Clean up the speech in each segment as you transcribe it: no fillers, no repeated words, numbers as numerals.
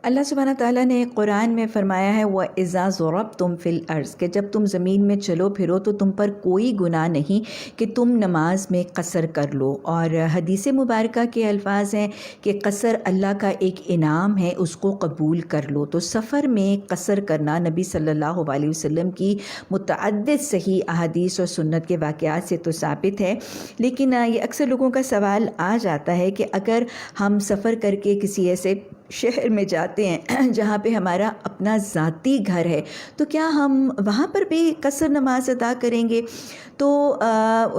اللہ سبحانہ تعالیٰ نے قرآن میں فرمایا ہے وَإِذَا ضَرَبْتُمْ فِي الْأَرْضِ کہ جب تم زمین میں چلو پھرو تو تم پر کوئی گناہ نہیں کہ تم نماز میں قصر کر لو۔ اور حدیث مبارکہ کے الفاظ ہیں کہ قصر اللہ کا ایک انعام ہے، اس کو قبول کر لو۔ تو سفر میں قصر کرنا نبی صلی اللہ علیہ وسلم کی متعدد صحیح احادیث اور سنت کے واقعات سے تو ثابت ہے، لیکن یہ اکثر لوگوں کا سوال آ جاتا ہے کہ اگر ہم سفر کر کے کسی ایسے شہر میں جاتے ہیں جہاں پہ ہمارا اپنا ذاتی گھر ہے تو کیا ہم وہاں پر بھی قصر نماز ادا کریں گے؟ تو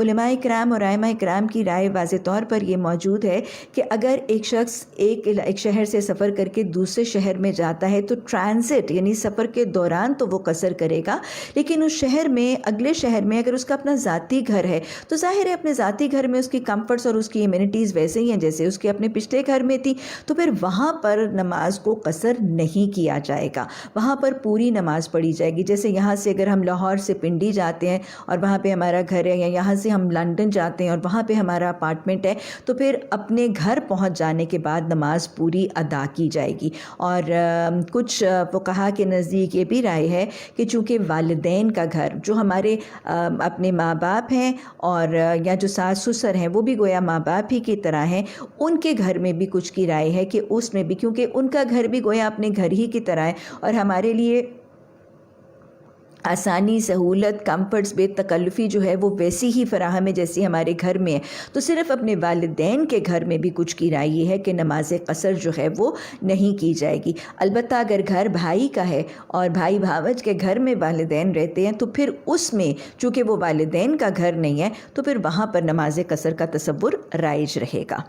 علماء کرام اور ائمہ کرام کی رائے واضح طور پر یہ موجود ہے کہ اگر ایک شخص ایک شہر سے سفر کر کے دوسرے شہر میں جاتا ہے تو ٹرانزٹ یعنی سفر کے دوران تو وہ قصر کرے گا، لیکن اس شہر میں اگلے شہر میں اگر اس کا اپنا ذاتی گھر ہے تو ظاہر ہے اپنے ذاتی گھر میں اس کی کمفرٹس اور اس کی ایمینٹیز ویسے ہی ہیں جیسے اس کے اپنے پچھلے گھر میں تھی، تو پھر وہاں پر نماز کو قصر نہیں کیا جائے گا، وہاں پر پوری نماز پڑھی جائے گی۔ جیسے یہاں سے اگر ہم لاہور سے پنڈی جاتے ہیں اور وہاں پہ ہمارا گھر ہے، یا یہاں سے ہم لندن جاتے ہیں اور وہاں پہ ہمارا اپارٹمنٹ ہے، تو پھر اپنے گھر پہنچ جانے کے بعد نماز پوری ادا کی جائے گی۔ اور کچھ فقہا کے نزدیک یہ بھی رائے ہے کہ چونکہ والدین کا گھر جو ہمارے اپنے ماں باپ ہیں اور یا جو ساس سسر ہیں وہ بھی گویا ماں باپ ہی کی طرح ہیں، ان کے گھر میں بھی کچھ کی رائے ہے کہ اس میں بھی، کیونکہ ان کا گھر بھی گویا اپنے گھر ہی کی طرح ہے اور ہمارے لیے آسانی، سہولت، کمفرٹس، بے تکلفی جو ہے وہ ویسی ہی فراہم ہے جیسی ہمارے گھر میں ہے۔ تو صرف اپنے والدین کے گھر میں بھی کچھ کی رائے یہ ہے کہ نماز قصر جو ہے وہ نہیں کی جائے گی۔ البتہ اگر گھر بھائی کا ہے اور بھائی بھاوج کے گھر میں والدین رہتے ہیں تو پھر اس میں چونکہ وہ والدین کا گھر نہیں ہے تو پھر وہاں پر نماز قصر کا تصور رائج رہے گا۔